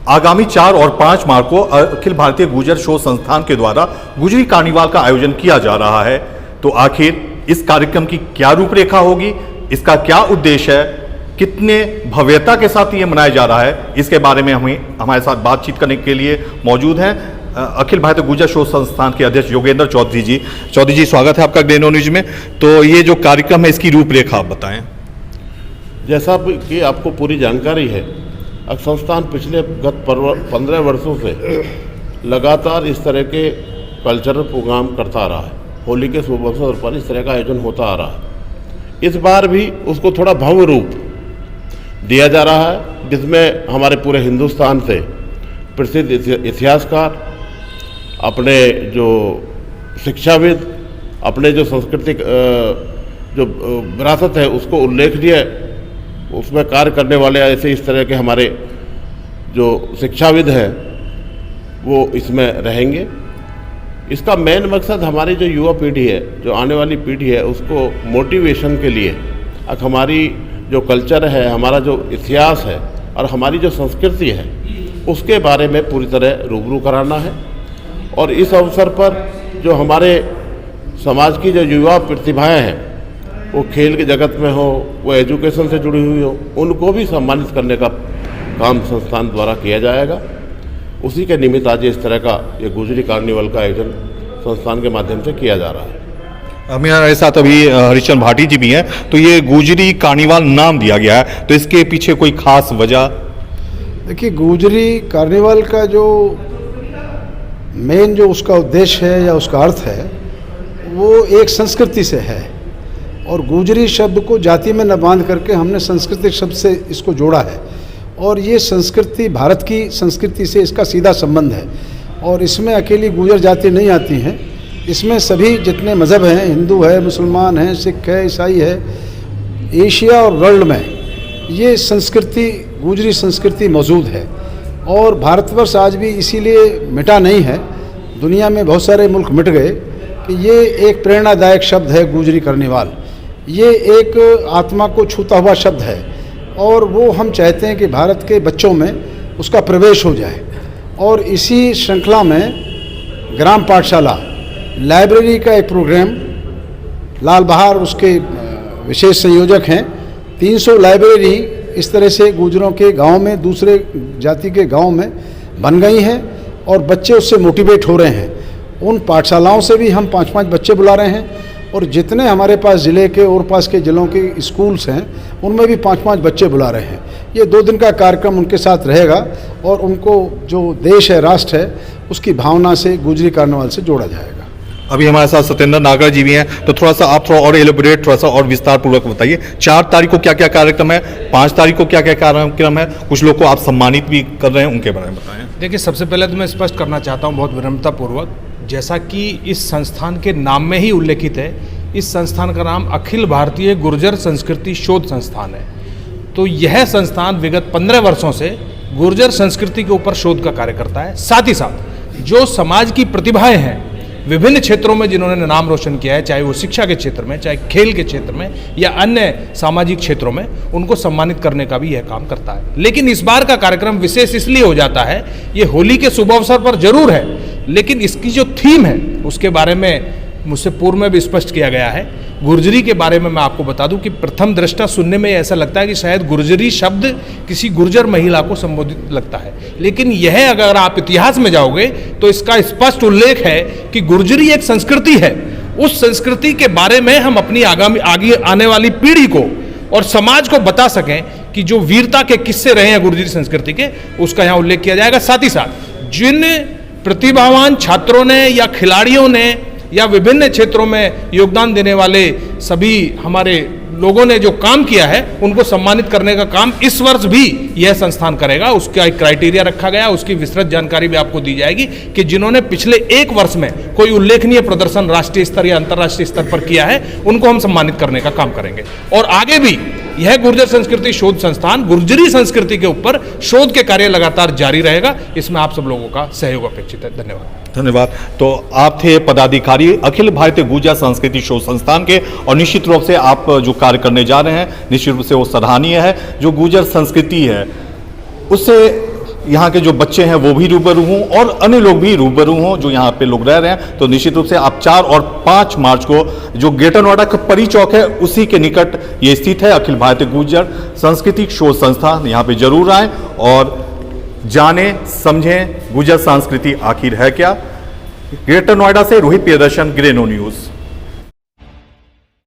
आगामी 4 और 5 मार्च को अखिल भारतीय गुर्जर शोध संस्थान के द्वारा गुजरी कार्निवाल का आयोजन किया जा रहा है। तो आखिर इस कार्यक्रम की क्या रूपरेखा होगी, इसका क्या उद्देश्य है, कितने भव्यता के साथ ये मनाया जा रहा है, इसके बारे में हमारे साथ बातचीत करने के लिए मौजूद हैं अखिल भारतीय गुर्जर शोध संस्थान के अध्यक्ष योगेंद्र चौधरी जी। चौधरी जी, स्वागत है आपका ग्रेनो न्यूज में। तो ये जो कार्यक्रम है, इसकी रूपरेखा आप बताएं। जैसा कि आपको पूरी जानकारी है, संस्थान पिछले गत 15 वर्षों से लगातार इस तरह के कल्चरल प्रोग्राम करता रहा है। होली के शुभ अवसर पर इस तरह का आयोजन होता आ रहा है। इस बार भी उसको थोड़ा भव्य रूप दिया जा रहा है, जिसमें हमारे पूरे हिंदुस्तान से प्रसिद्ध इतिहासकार, अपने जो शिक्षाविद, अपने जो सांस्कृतिक जो विरासत है उसको उल्लेखनीय उसमें कार्य करने वाले ऐसे इस तरह के हमारे जो शिक्षाविद हैं वो इसमें रहेंगे। इसका मेन मकसद हमारी जो युवा पीढ़ी है, जो आने वाली पीढ़ी है, उसको मोटिवेशन के लिए हमारी जो कल्चर है, हमारा जो इतिहास है और हमारी जो संस्कृति है उसके बारे में पूरी तरह रूबरू कराना है। और इस अवसर पर जो हमारे समाज की जो युवा प्रतिभाएं हैं, वो खेल के जगत में हो, वो एजुकेशन से जुड़ी हुई हो, उनको भी सम्मानित करने का काम संस्थान द्वारा किया जाएगा। उसी के निमित्त आज इस तरह का ये गुजरी कार्निवल का आयोजन संस्थान के माध्यम से किया जा रहा है। हमारे साथ अभी हरिश्चंद्र भाटी जी भी हैं। तो ये गुजरी कार्निवाल नाम दिया गया है, तो इसके पीछे कोई खास वजह? देखिए, गुजरी कार्निवल का जो मेन जो उसका उद्देश्य है या उसका अर्थ है, वो एक संस्कृति से है। और गुजरी शब्द को जाति में न बांध करके हमने सांस्कृतिक शब्द से इसको जोड़ा है। और ये संस्कृति भारत की संस्कृति से इसका सीधा संबंध है। और इसमें अकेली गुजर जाति नहीं आती हैं, इसमें सभी जितने मज़हब हैं, हिंदू है, मुसलमान हैं, सिख है, ईसाई है, एशिया और वर्ल्ड में ये संस्कृति, गुजरी संस्कृति मौजूद है। और भारतवर्ष आज भी इसीलिए मिटा नहीं है, दुनिया में बहुत सारे मुल्क मिट गए कि ये एक प्रेरणादायक शब्द है गुजरी कार्निवाल। ये एक आत्मा को छूता हुआ शब्द है और वो हम चाहते हैं कि भारत के बच्चों में उसका प्रवेश हो जाए। और इसी श्रृंखला में ग्राम पाठशाला लाइब्रेरी का एक प्रोग्राम, लाल बहार उसके विशेष संयोजक हैं। 300 लाइब्रेरी इस तरह से गुजरों के गांव में, दूसरे जाति के गांव में बन गई हैं और बच्चे उससे मोटिवेट हो रहे हैं। उन पाठशालाओं से भी हम 5-5 बच्चे बुला रहे हैं और जितने हमारे पास ज़िले के और पास के ज़िलों के स्कूल्स हैं उनमें भी 5-5 बच्चे बुला रहे हैं। ये 2 दिन का कार्यक्रम उनके साथ रहेगा और उनको जो देश है, राष्ट्र है, उसकी भावना से गुजरी कार्निवाल से जोड़ा जाएगा। अभी हमारे साथ सत्येंद्र नागर जी भी हैं। तो आप थोड़ा और एलिबोरेट, थोड़ा सा और विस्तार पूर्वक बताइए। 4 तारीख को क्या क्या कार्यक्रम है, 5 तारीख को क्या क्या कार्यक्रम है, कुछ लोग को आप सम्मानित भी कर रहे हैं, उनके बारे में बताएं। देखिए, सबसे पहले तो मैं स्पष्ट करना चाहता हूँ बहुत विनम्रतापूर्वक, जैसा कि इस संस्थान के नाम में ही उल्लेखित है, इस संस्थान का नाम अखिल भारतीय गुर्जर संस्कृति शोध संस्थान है। तो यह संस्थान विगत 15 वर्षों से गुर्जर संस्कृति के ऊपर शोध का कार्य करता है। साथ ही साथ जो समाज की प्रतिभाएं हैं विभिन्न क्षेत्रों में, जिन्होंने नाम रोशन किया है, चाहे वो शिक्षा के क्षेत्र में, चाहे खेल के क्षेत्र में या अन्य सामाजिक क्षेत्रों में, उनको सम्मानित करने का भी यह काम करता है। लेकिन इस बार का कार्यक्रम विशेष इसलिए हो जाता है, ये होली के शुभ अवसर पर जरूर है, लेकिन इसकी जो थीम है उसके बारे में मुझसे पूर्व में भी स्पष्ट किया गया है। गुर्जरी के बारे में मैं आपको बता दूं कि प्रथम दृष्टा सुनने में ऐसा लगता है कि शायद गुर्जरी शब्द किसी गुर्जर महिला को संबोधित लगता है, लेकिन यह अगर आप इतिहास में जाओगे तो इसका स्पष्ट उल्लेख है कि गुर्जरी एक संस्कृति है। उस संस्कृति के बारे में हम अपनी आगे आने वाली पीढ़ी को और समाज को बता सकें कि जो वीरता के किस्से रहे हैं गुर्जरी संस्कृति के, उसका यहाँ उल्लेख किया जाएगा। साथ ही साथ जिन प्रतिभावान छात्रों ने या खिलाड़ियों ने या विभिन्न क्षेत्रों में योगदान देने वाले सभी हमारे लोगों ने जो काम किया है, उनको सम्मानित करने का काम इस वर्ष भी यह संस्थान करेगा। उसका एक क्राइटेरिया रखा गया, उसकी विस्तृत जानकारी भी आपको दी जाएगी कि जिन्होंने पिछले 1 वर्ष में कोई उल्लेखनीय प्रदर्शन राष्ट्रीय स्तर या अंतर्राष्ट्रीय स्तर पर किया है, उनको हम सम्मानित करने का काम करेंगे। और आगे भी यह गुर्जर संस्कृति शोध संस्थान गुर्जरी संस्कृति के ऊपर शोध के कार्य लगातार जारी रहेगा। इसमें आप सब लोगों का सहयोग अपेक्षित है। धन्यवाद। तो आप थे पदाधिकारी अखिल भारतीय गुर्जर संस्कृति शोध संस्थान के, और निश्चित रूप से आप जो कार्य करने जा रहे हैं निश्चित रूप से वो सराहनीय है। जो गुर्जर संस्कृति है उससे यहाँ के जो बच्चे हैं वो भी रूबरू हों और अन्य लोग भी रूबरू हों जो यहाँ पे लोग रह रहे हैं, तो निश्चित रूप से आप 4 और 5 मार्च को जो ग्रेटर नोएडा का परी चौक है उसी के निकट ये स्थित है अखिल भारतीय गुर्जर सांस्कृतिक शोध संस्थान। यहाँ पे जरूर आएं और जाने समझें गुर्जर संस्कृति आखिर है क्या। ग्रेटर नोएडा से रोहित प्रियदर्शन, ग्रेनो न्यूज़।